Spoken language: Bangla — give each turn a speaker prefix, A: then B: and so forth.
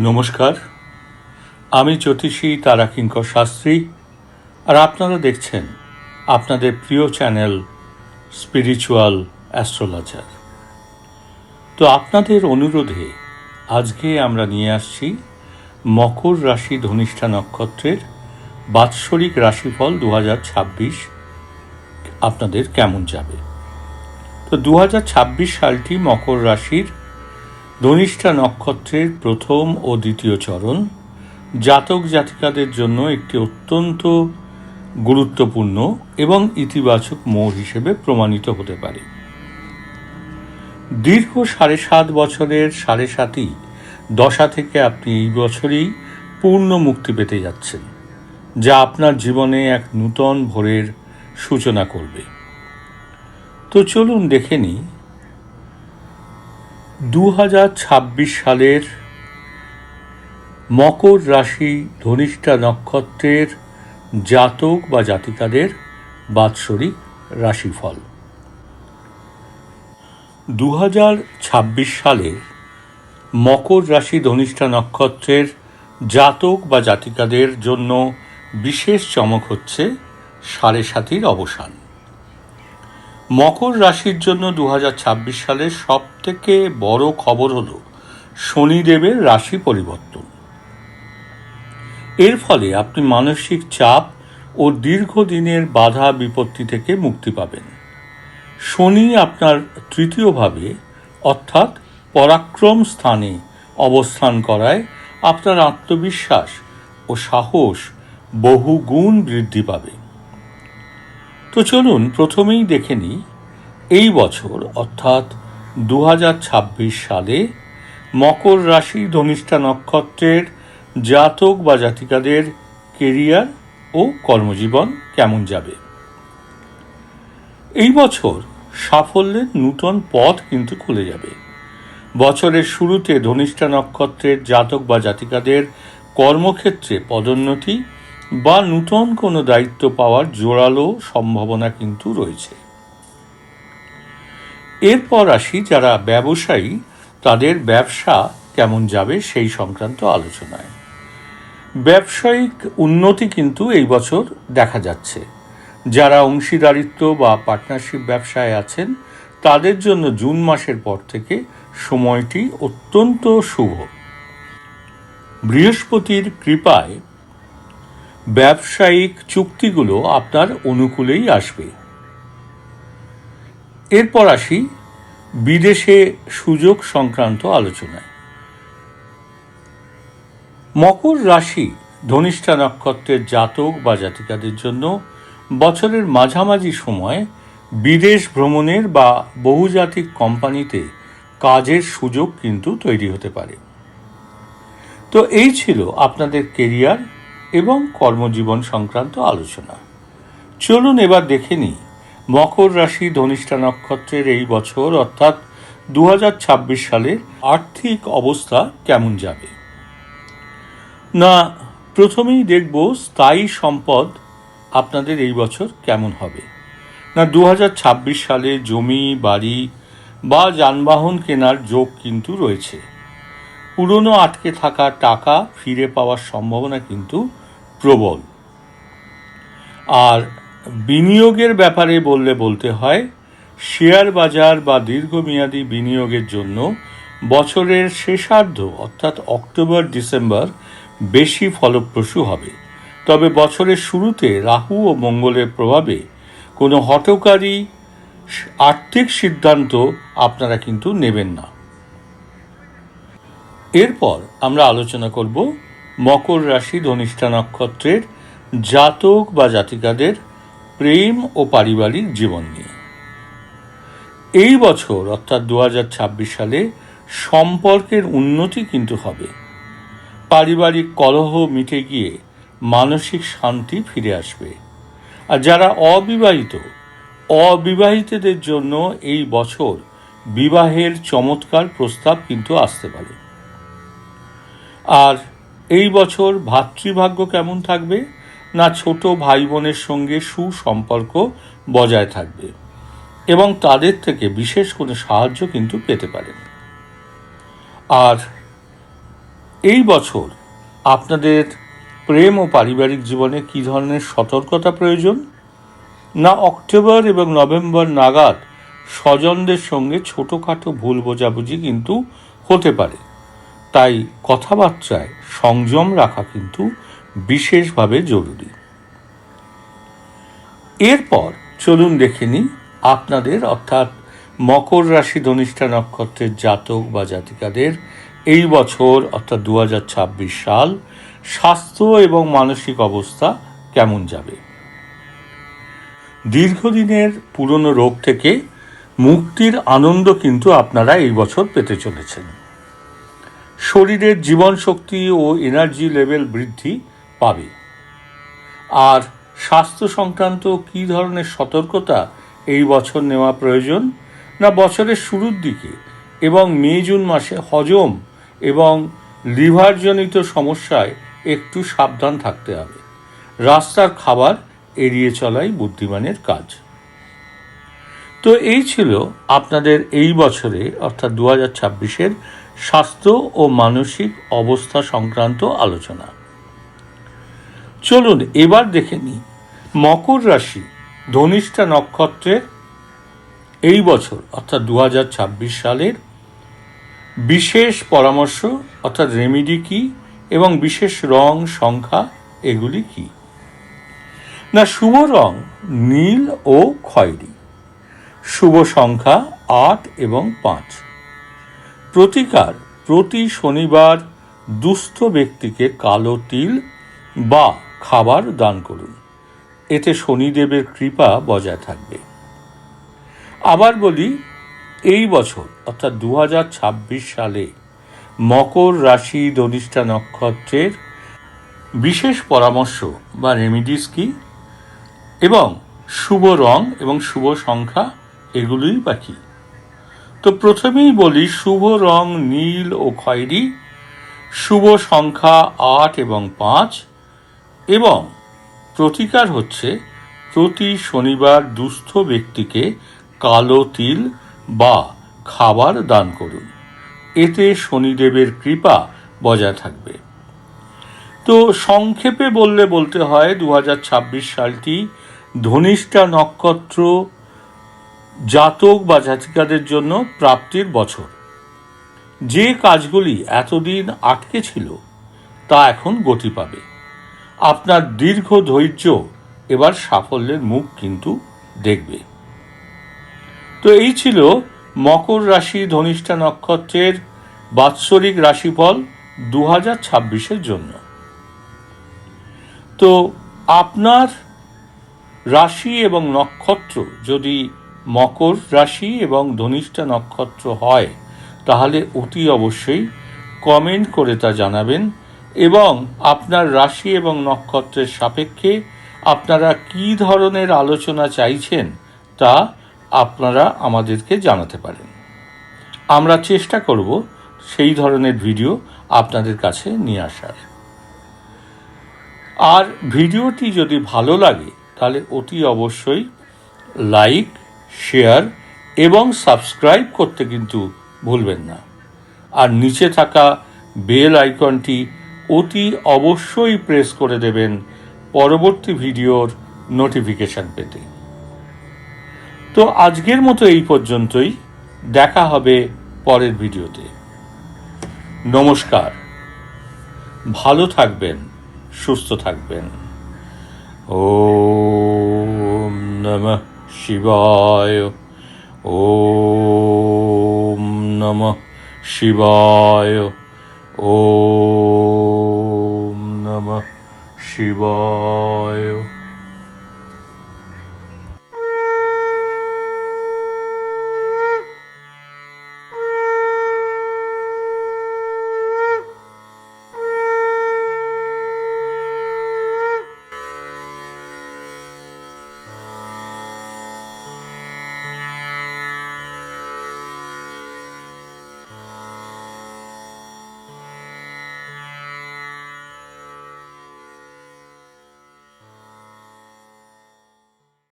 A: নমস্কার, আমি জ্যোতিষী তারাকিঙ্কর শাস্ত্রী, আর আপনারা দেখছেন আপনাদের প্রিয় চ্যানেল স্পিরিচুয়াল অ্যাস্ট্রোলজার। তো আপনাদের অনুরোধে আজকে আমরা নিয়ে আসছি মকর রাশি ধনিষ্ঠা নক্ষত্রের বাৎসরিক রাশিফল 2026 আপনাদের কেমন যাবে। তো 2026 সালটি মকর রাশির ধনিষ্ঠা নক্ষত্রের প্রথম ও দ্বিতীয় চরণ জাতক জাতিকাদের জন্য একটি অত্যন্ত গুরুত্বপূর্ণ এবং ইতিবাচক মোড় হিসেবে প্রমাণিত হতে পারে। দীর্ঘ 7.5 বছরের 7.5ই দশা থেকে আপনি এই বছরই পূর্ণ মুক্তি পেতে যাচ্ছেন, যা আপনার জীবনে এক নূতন ভোরের সূচনা করবে। তো চলুন দেখে নিই 2026 সালের মকর রাশি ধনিষ্ঠা নক্ষত্রের জাতক বা জাতিকাদের বাৎসরিক রাশিফল। 2026 সালের মকর রাশি ধনিষ্ঠা নক্ষত্রের জাতক বা জাতিকাদের জন্য বিশেষ চমক হচ্ছে 7.5-র অবসান। মকর রাশির জন্য 2026 সালের সবথেকে বড় খবর হল শনিদেবের রাশি পরিবর্তন। এর ফলে আপনি মানসিক চাপ ও দীর্ঘদিনের বাধা বিপত্তি থেকে মুক্তি পাবেন। শনি আপনার তৃতীয়ভাবে অর্থাৎ পরাক্রম স্থানে অবস্থান করায় আপনার আত্মবিশ্বাস ও সাহস বহুগুণ বৃদ্ধি পাবে। তো চলুন প্রথমেই দেখে নিই এই বছর অর্থাৎ 2026 সালে মকর রাশি ধনিষ্ঠা নক্ষত্রের জাতক বা জাতিকাদের কেরিয়ার ও কর্মজীবন কেমন যাবে। এই বছর সাফল্যের নূতন পথ কিন্তু খুলে যাবে। বছরের শুরুতে ধনিষ্ঠা নক্ষত্রের জাতক বা জাতিকাদের কর্মক্ষেত্রে পদোন্নতি বা নূতন কোনো দায়িত্ব পাওয়ার জোরালো সম্ভাবনা কিন্তু রয়েছে। এরপর আসি যারা ব্যবসায়ী, তাদের ব্যবসা কেমন যাবে সেই সংক্রান্ত আলোচনায়। ব্যবসায়িক উন্নতি কিন্তু এই বছর দেখা যাচ্ছে। যারা অংশীদারিত্ব বা পার্টনারশিপ ব্যবসায় আছেন তাদের জন্য জুন মাসের পর থেকে সময়টি অত্যন্ত শুভ। বৃহস্পতির কৃপায় ব্যবসায়িক চুক্তিগুলো আপনার অনুকূলেই আসবে। এরপর আসি বিদেশে সুযোগ সংক্রান্ত আলোচনায়। মকর রাশি ধনিষ্ঠা নক্ষত্রের জাতক বা জাতিকাদের জন্য বছরের মাঝামাঝি সময় বিদেশ ভ্রমণের বা বহুজাতিক কোম্পানিতে কাজের সুযোগ কিন্তু তৈরি হতে পারে। তো এই ছিল আপনাদের কেরিয়ার এবং কর্মজীবন সংক্রান্ত আলোচনা। চলুন এবার দেখে নিই মকর রাশি ধনিষ্ঠা নক্ষত্রের এই বছর অর্থাৎ 2026 সালের আর্থিক অবস্থা কেমন যাবে। না, প্রথমেই দেখব স্থায়ী সম্পদ আপনাদের এই বছর কেমন হবে। না, 2026 সালে জমি, বাড়ি বা যানবাহন কেনার যোগ কিন্তু রয়েছে। পুরনো আটকে থাকা টাকা ফিরে পাওয়ার সম্ভাবনা কিন্তু প্রবল। আর বিনিয়োগের ব্যাপারে বলতে হয় শেয়ার বাজার বা দীর্ঘমেয়াদী বিনিয়োগের জন্য বছরের শেষার্ধ অর্থাৎ অক্টোবর ডিসেম্বর বেশি ফলপ্রসূ হবে। তবে বছরের শুরুতে রাহু ও মঙ্গলের প্রভাবে কোনো হঠকারী আর্থিক সিদ্ধান্ত আপনারা কিন্তু নেবেন না। এরপর আমরা আলোচনা করব মকর রাশি ধনিষ্ঠা নক্ষত্রের জাতক বা জাতিকাদের প্রেম ও পারিবারিক জীবন নিয়ে। এই বছর অর্থাৎ 2026 সালে সম্পর্কের উন্নতি কিন্তু হবে। পারিবারিক কলহ মিটে গিয়ে মানসিক শান্তি ফিরে আসবে। আর যারা অবিবাহিতদের জন্য এই বছর বিবাহের চমৎকার প্রস্তাব কিন্তু আসতে পারে। আর এই বছর ভাতৃভাগ্য কেমন থাকবে। না, ছোট ভাই বোনের সঙ্গে সুসম্পর্ক বজায় থাকবে এবং তাদের থেকে বিশেষ কোনো সাহায্য কিন্তু পেতে পারেন। আর এই বছর আপনাদের প্রেম ও পারিবারিক জীবনে কী ধরনের সতর্কতা প্রয়োজন? না অক্টোবর এবং নভেম্বর নাগাদ স্বজনদের সঙ্গে ছোটোখাটো ভুল বোঝাবুঝি কিন্তু হতে পারে, তাই কথাবার্তায় সংযম রাখা কিন্তু বিশেষভাবে জরুরি। এরপর চলুন দেখে নিই আপনাদের অর্থাৎ মকর রাশি ধনিষ্ঠা নক্ষত্রের জাতক বা জাতিকাদের এই বছর অর্থাৎ 2026 সাল স্বাস্থ্য এবং মানসিক অবস্থা কেমন যাবে। দীর্ঘদিনের পুরনো রোগ থেকে মুক্তির আনন্দ কিন্তু আপনারা এই বছর পেতে চলেছেন। শরীরের জীবন শক্তি ও এনার্জি লেভেল বৃদ্ধি পাবে। আর স্বাস্থ্য সংক্রান্ত কী ধরনের সতর্কতা এই বছর নেওয়া প্রয়োজন? না বছরের শুরুর দিকে এবং মে জুন মাসে হজম এবং লিভারজনিত সমস্যায় একটু সাবধান থাকতে হবে। রাস্তার খাবার এড়িয়ে চলাই বুদ্ধিমানের কাজ। তো এই ছিল আপনাদের এই বছরে অর্থাৎ 2026-এর স্বাস্থ্য ও মানসিক অবস্থা সংক্রান্ত আলোচনা। চলুন এবার দেখে নিই মকর রাশি ধনিষ্ঠা নক্ষত্রের এই বছর অর্থাৎ 2026 সালের বিশেষ পরামর্শ অর্থাৎ রেমিডি কি এবং বিশেষ রং সংখ্যা এগুলি কি। না শুভ রং নীল ও খয়েরি, শুভ সংখ্যা 8 এবং 5। প্রতিকার প্রতি শনিবার দুস্থ ব্যক্তিকে কালো তিল বা খাবার দান করুন, এতে শনিদেবের কৃপা বজায় থাকবে। আবার বলি এই বছর অর্থাৎ 2026 সালে মকর রাশি ধনিষ্ঠা নক্ষত্রের বিশেষ পরামর্শ বা রেমিডিস কি এবং শুভ রং এবং শুভ সংখ্যা এগুলোই বা কি। তো প্রথমেই বলি শুভ রং নীল ও খয়েরি, শুভ সংখ্যা 8 এবং 5 এবং প্রতিকার হচ্ছে প্রতি শনিবার দুস্থ ব্যক্তিকে কালো তিল বা খাবার দান করুন, এতে শনিদেবের কৃপা বজায় থাকবে। তো সংক্ষেপে বলতে হয় 2026 সালটি ধনিষ্ঠা নক্ষত্র জাতক বা জাতিকাদের জন্য প্রাপ্তির বছর। যে কাজগুলি এতদিন আটকে ছিল তা এখন গতি পাবে। আপনার দীর্ঘ ধৈর্য এবার সাফল্যের মুখ কিন্তু দেখবে। তো এই ছিল মকর রাশি ধনিষ্ঠা নক্ষত্রের বাৎসরিক রাশিফল 2026-এর জন্য। তো আপনার রাশি এবং নক্ষত্র যদি মকর রাশি এবং ধনিষ্ঠা নক্ষত্র হয় তাহলে অতি অবশ্যই কমেন্ট করে তা জানাবেন এবং আপনার রাশি এবং নক্ষত্রের সাপেক্ষে আপনারা কী ধরনের আলোচনা চাইছেন তা আপনারা আমাদেরকে জানাতে পারেন। আমরা চেষ্টা করব সেই ধরনের ভিডিও আপনাদের কাছে নিয়ে আসার। আর ভিডিওটি যদি ভালো লাগে তাহলে অতি অবশ্যই লাইক, শেয়ার এবং সাবস্ক্রাইব করতে কিন্তু ভুলবেন না। আর নিচে থাকা বেল আইকনটি অতি অবশ্যই প্রেস করে দেবেন পরবর্তী ভিডিওর নোটিফিকেশন পেতে। তো আজকের মতো এই পর্যন্তই, দেখা হবে পরের ভিডিওতে। নমস্কার, ভালো থাকবেন, সুস্থ থাকবেন। ওম নমঃ শিবায়, ওম নমঃ শিবায়, ওম নমঃ শিবায়।